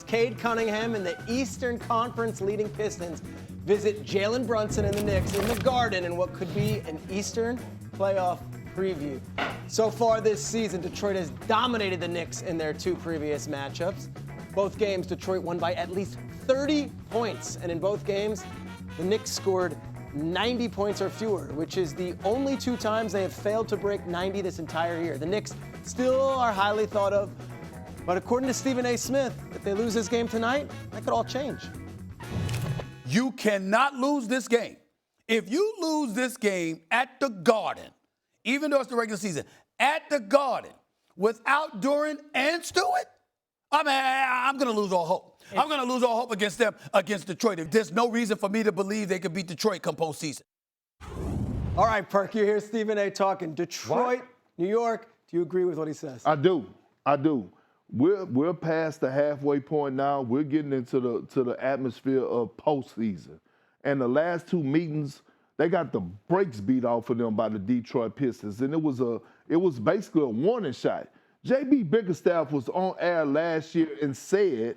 Cade Cunningham and the Eastern Conference leading Pistons visit Jalen Brunson and the Knicks in the Garden in what could be an Eastern playoff preview. So far this season, Detroit has dominated the Knicks in their 2 previous matchups. Both games, Detroit won by at least 30 points, and in both games, the Knicks scored 90 points or fewer, which is the only 2 times they have failed to break 90 this entire year. The Knicks still are highly thought of, but according to Stephen A. Smith, if they lose this game tonight, that could all change. You cannot lose this game. If you lose this game at the Garden, even though it's the regular season, at the Garden, without Duran and Stewart, I'm going to lose all hope. I'm going to lose all hope against them, against Detroit. There's no reason for me to believe they could beat Detroit come postseason. All right, Perk, you hear Stephen A. talking. Detroit, New York, do you agree with what he says? I do. We're past the halfway point now. We're getting into the atmosphere of postseason. And the last 2 meetings, they got the brakes beat off of them by the Detroit Pistons. And it was basically a warning shot. J.B. Bickerstaff was on air last year and said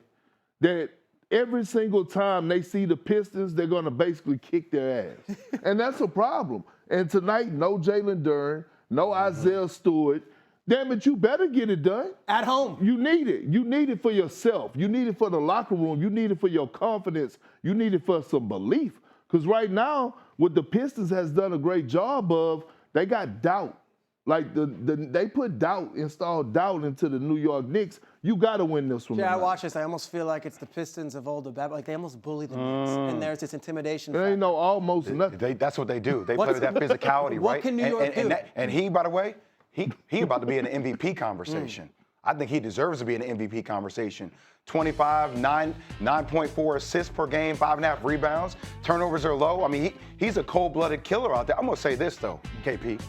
that every single time they see the Pistons, they're going to basically kick their ass. And that's a problem. And tonight, no Jalen Duran, no Isaiah Stewart. Damn it, you better get it done. At home. You need it. You need it for yourself. You need it for the locker room. You need it for your confidence. You need it for some belief. Because right now, what the Pistons has done a great job of, they got doubt. Like they installed doubt into the New York Knicks. You got to win this one. Yeah, I watch this. I almost feel like it's the Pistons of old. Like they almost bully the Knicks, and there's this intimidation. There ain't no almost nothing. That's what they do. They play with that physicality, right? What can New York do? And he, by the way, he about to be in the MVP conversation. I think he deserves to be in the MVP conversation. 25, 9.4 assists per game, 5.5 rebounds. Turnovers are low. I mean, he's a cold-blooded killer out there. I'm going to say this, though, KP.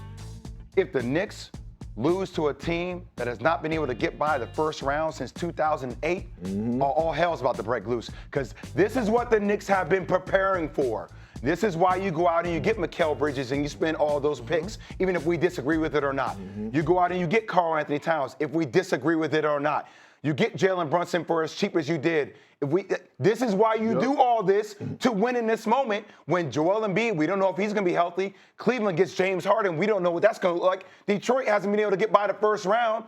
If the Knicks lose to a team that has not been able to get by the first round since 2008, all hell's about to break loose. Because this is what the Knicks have been preparing for. This is why you go out and you get Mikal Bridges and you spend all those picks, even if we disagree with it or not. You go out and you get Karl Anthony Towns, if we disagree with it or not. You get Jalen Brunson for as cheap as you did. This is why you do all this, to win in this moment when Joel Embiid, we don't know if he's going to be healthy. Cleveland gets James Harden. We don't know what that's going to look like. Detroit hasn't been able to get by the first round.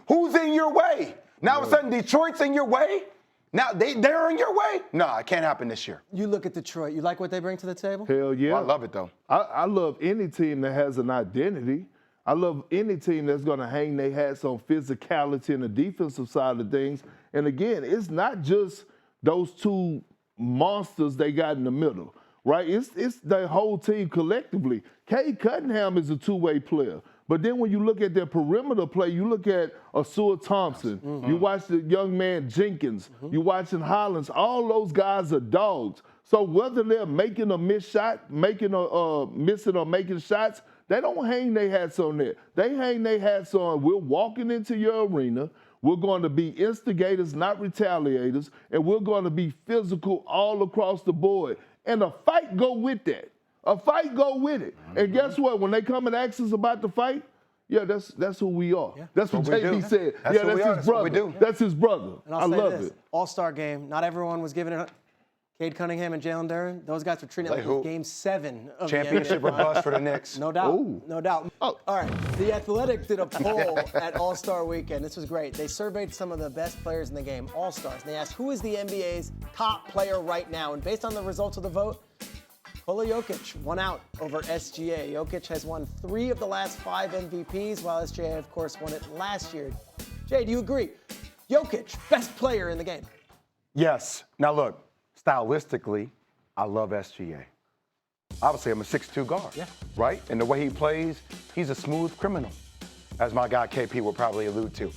Who's in your way? Now all of a sudden Detroit's in your way? Now they're in your way? No, it can't happen this year. You look at Detroit. You like what they bring to the table? Hell yeah. Well, I love it, though. I love any team that has an identity. I love any team that's going to hang their hats on physicality and the defensive side of things. And again, it's not just those 2 monsters they got in the middle, right? It's the whole team collectively. Cade Cunningham is a 2-way player. But then when you look at their perimeter play, you look at Asua Thompson, you watch the young man Jenkins, you watching Hollins, all those guys are dogs. So whether they're making a missed shot, missing or making shots, they don't hang their hats on there. They hang their hats on, we're walking into your arena, we're going to be instigators, not retaliators, and we're going to be physical all across the board. And a fight go with that. A fight go with it. And guess what? When they come and ask us about the fight, yeah, that's who we are. Yeah. That's what JB said. That's yeah, that's his brother. That's his brother. And I love this. it. All-Star game. Not everyone was giving it. Cade Cunningham and Jalen Duran, those guys were treating it like Game 7 of championship the or bust for the Knicks. No doubt. Ooh. No doubt. Oh. All right. The Athletic did a poll at All-Star Weekend. This was great. They surveyed some of the best players in the game, All-Stars. And they asked, who is the NBA's top player right now? And based on the results of the vote, Nikola Jokic won out over SGA. Jokic has won 3 of the last 5 MVPs, while SGA, of course, won it last year. Jay, do you agree? Jokic, best player in the game. Yes. Now, look, stylistically, I love SGA. Obviously, I'm a 6'2" guard, right? And the way he plays, he's a smooth criminal, as my guy KP will probably allude to.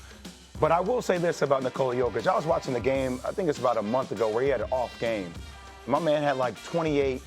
But I will say this about Nikola Jokic. I was watching the game, I think it's about a month ago, where he had an off game. My man had like 28,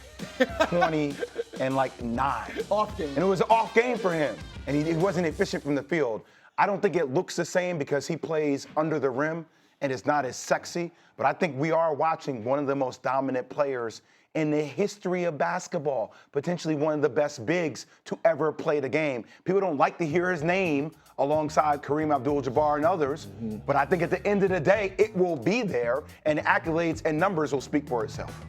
20, and like 9. Off game. And it was an off game for him. And he wasn't efficient from the field. I don't think it looks the same because he plays under the rim and it's not as sexy. But I think we are watching one of the most dominant players in the history of basketball, potentially one of the best bigs to ever play the game. People don't like to hear his name alongside Kareem Abdul-Jabbar and others, but I think at the end of the day, it will be there, and accolades and numbers will speak for itself.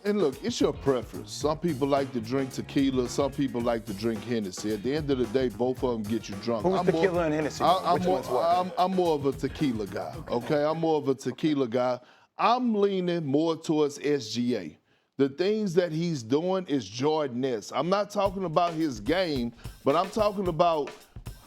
And look, it's your preference. Some people like to drink tequila. Some people like to drink Hennessy. At the end of the day, both of them get you drunk. Who's tequila and Hennessy? Which one's what? I'm more of a tequila guy, okay? I'm more of a tequila guy. I'm leaning more towards SGA. The things that he's doing is Jordan-esque. I'm not talking about his game, but I'm talking about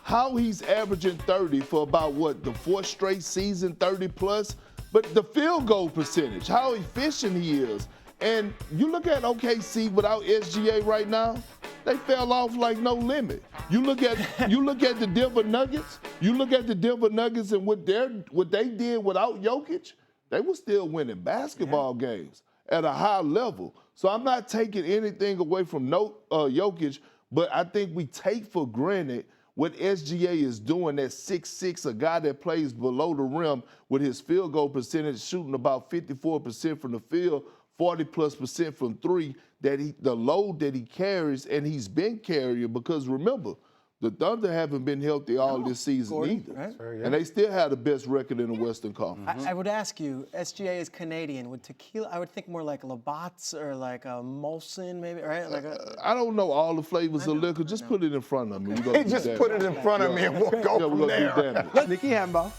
how he's averaging 30 for about, the fourth straight season, 30 plus. But the field goal percentage, how efficient he is. And you look at OKC without SGA right now, they fell off like no limit. You look at the Denver Nuggets. You look at the Denver Nuggets and what they did without Jokic, they were still winning basketball games at a high level. So I'm not taking anything away from Jokic, but I think we take for granted what SGA is doing at 6'6", a guy that plays below the rim with his field goal percentage shooting about 54% from the field, 40+% from three, the load that he carries, and he's been carrying because remember, the Thunder haven't been healthy all this season either. Right? And they still have the best record in the Western Conference. I would ask you, SGA is Canadian. Would tequila, I would think more like Labatt's or like a Molson maybe, right? Like I don't know all the flavors of liquor. Just put it in front of me. Hey, just put it in front of me and we'll go from there. Nicky Hembo,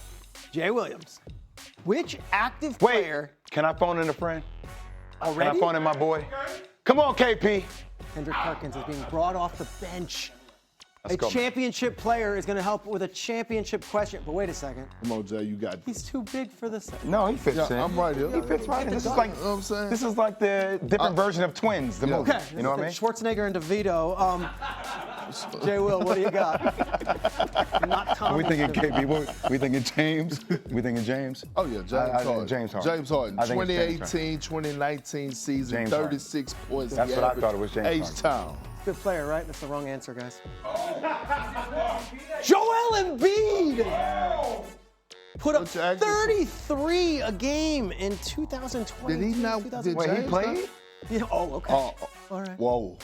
Jay Williams. Which active player? Can I phone in a friend? Already? Can I phone in my boy? Come on, KP. Kendrick Perkins is being brought off the bench. Let's go. Championship player is going to help with a championship question. But wait a second. Come on, Jay, you got He's too big for this. No, he fits in. I'm right here. He fits right in. This is like, you know what I'm saying? This is like the different version of Twins, the movie. Okay. You know what I mean? Schwarzenegger and DeVito. Jay Will, what do you got? Not Thomas. We thinking KP. We thinking James. We thinking James. Oh, yeah, James Harden. James Harden. James Harden. 2018, 2019 season, James 36 points. That's what I thought it was, James Harden. H-Town. Good player, right? That's the wrong answer, guys. Joel Embiid put up 33 a game in 2020. Did he not? Did Wait, he played? Yeah, oh, okay. All right. Whoa.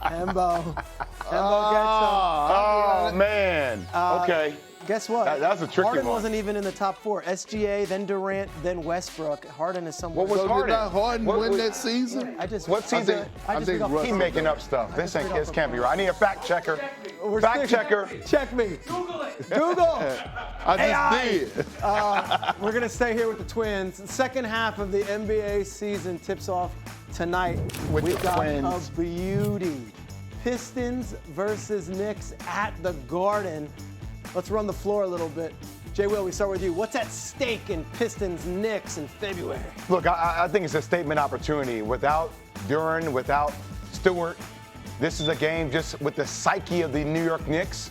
Hembo gets him. Oh, man. Okay. Guess what? That's a tricky Harden one. wasn't even in the top four. SGA, then Durant, then Westbrook. Harden is somewhere. What was So Harden? did not Harden win that season? What season? I just Russ- He making up stuff. This can't be right. I need a fact checker. We're Fact sticking- checker. Check me. Google. I just did. We're going to stay here with the Twins. The second half of the NBA season tips off tonight. With We've the got Twins. a beauty. Pistons versus Knicks at the Garden. Let's run the floor a little bit. Jay Will, we start with you. What's at stake in Pistons-Knicks in February? Look, I think it's a statement opportunity. Without Duran, without Stewart, this is a game just with the psyche of the New York Knicks.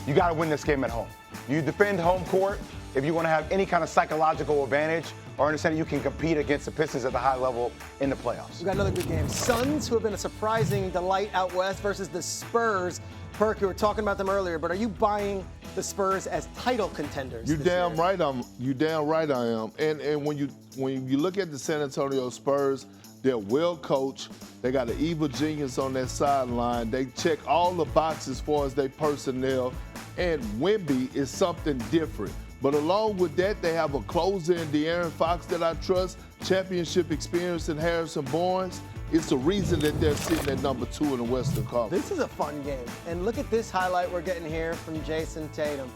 You got to win this game at home. You defend home court if you want to have any kind of psychological advantage or understand you can compete against the Pistons at the high level in the playoffs. We got another good game. Suns, who have been a surprising delight out west, versus the Spurs. Perk, you were talking about them earlier, but are you buying the Spurs as title contenders? You damn right I am. And when you look at the San Antonio Spurs, they're well coached. They got an evil genius on that sideline. They check all the boxes as far as their personnel. And Wemby is something different. But along with that, they have a closer in De'Aaron Fox that I trust, championship experience in Harrison Barnes. It's the reason that they're sitting at number 2 in the Western Conference. This is a fun game. And look at this highlight we're getting here from Jason Tatum.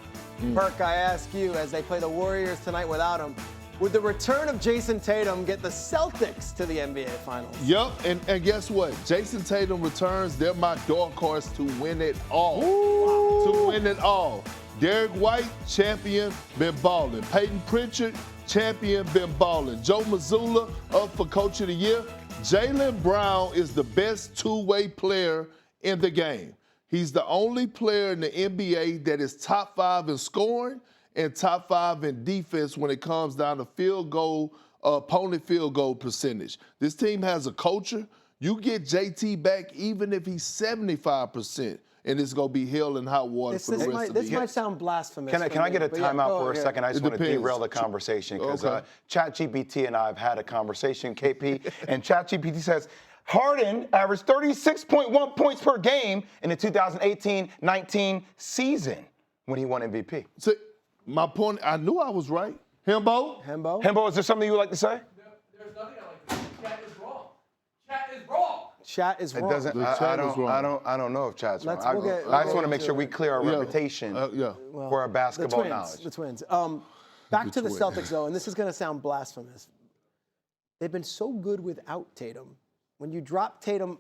Perk, I ask you, as they play the Warriors tonight without him, would the return of Jason Tatum get the Celtics to the NBA Finals? Yep, and guess what? Jason Tatum returns. They're my dark horse to win it all. To win it all. Derek White, champion, been balling. Peyton Pritchard, champion, been balling. Joe Mazzulla up for Coach of the Year. Jaylen Brown is the best two-way player in the game. He's the only player in the NBA that is top 5 in scoring and top 5 in defense when it comes down to field goal, opponent field goal percentage. This team has a culture. You get JT back even if he's 75%. and it's going to be hell and hot water for the rest of the This year. might sound blasphemous. Can I get a timeout for a second? I just want to depends. derail the conversation because Okay. ChatGPT and I have had a conversation, KP, and ChatGPT says Harden averaged 36.1 points per game in the 2018-19 season when he won MVP. So, my point, I knew I was right. Hembo? Hembo, is there something you would like to say? There's nothing I like to say. Chat is wrong. Chat is wrong. Chat is It wrong. doesn't. I don't know if Chat's wrong. I just want to make sure we clear our reputation for our basketball knowledge. The Twins. Back to the Celtics, though, and this is going to sound blasphemous. They've been so good without Tatum. When you drop Tatum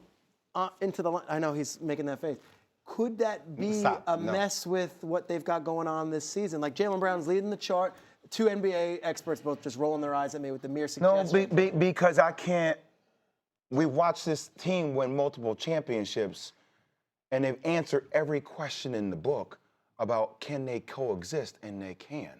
into the line, I know he's making that face. Could that be mess with what they've got going on this season? Like Jaylen Brown's leading the chart. Two NBA experts both just rolling their eyes at me with the mere suggestion. No, because I can't. We've watched this team win multiple championships, and they've answered every question in the book about can they coexist, and they can.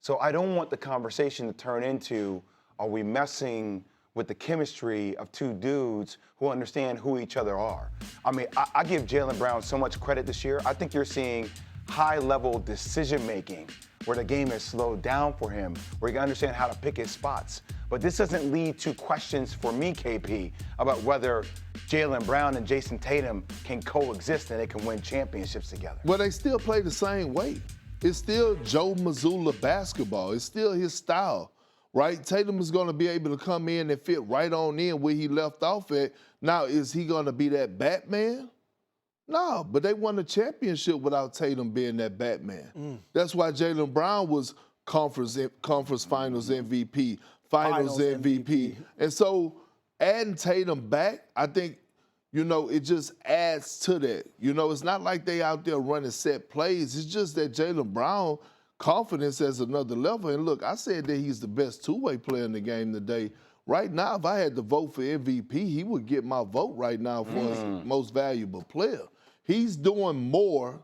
So I don't want the conversation to turn into, are we messing with the chemistry of two dudes who understand who each other are? I mean, I give Jaylen Brown so much credit this year. I think you're seeing high-level decision-making where the game has slowed down for him, where he can understand how to pick his spots. But this doesn't lead to questions for me, KP, about whether Jaylen Brown and Jason Tatum can coexist and they can win championships together. Well, they still play the same way. It's still Joe Mazzulla basketball. It's still his style, right? Tatum is going to be able to come in and fit right on in where he left off at. Now, is he going to be that Batman? No, but they won the championship without Tatum being that Batman. That's why Jaylen Brown was conference finals MVP, finals MVP. And so adding Tatum back, I think, it just adds to that. It's not like they out there running set plays. It's just that Jaylen Brown confidence as another level. And look, I said that he's the best two-way player in the game today. Right now, if I had to vote for MVP, he would get my vote right now for his most valuable player. He's doing more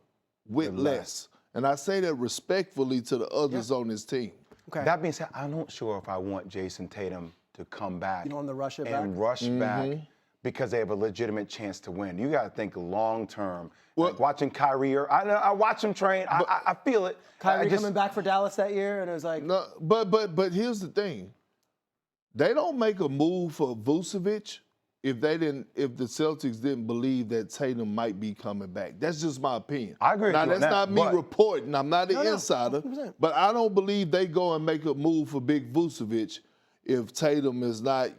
with less. And I say that respectfully to the others on his team. Okay. That being said, I'm not sure if I want Jason Tatum to come back on the rush back because they have a legitimate chance to win. You got to think long term. Well, like watching Kyrie, I watch him train. I feel it. Kyrie coming back for Dallas that year, and it was like. No, but here's the thing. They don't make a move for Vucevic if the Celtics didn't believe that Tatum might be coming back. That's just my opinion. I agree with you. Now, that's not me reporting. I'm not an insider. 100%. But I don't believe they go and make a move for Big Vucevic if Tatum is not,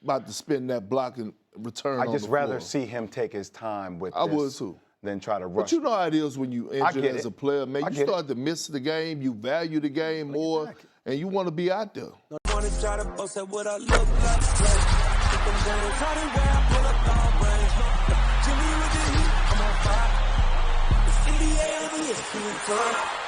about to spin that block and return on the floor. I'd just rather see him take his time with I would too. Than try to rush. But you know how it is when you injured as a player, man. You start to miss the game. You value the game more, and you want to be out there. Wanna try to boast at what I look like. Think I'm gonna try to wear, I pull up all brains. Jimmy with the heat, I'm on fire. It's NBA on the ESPN.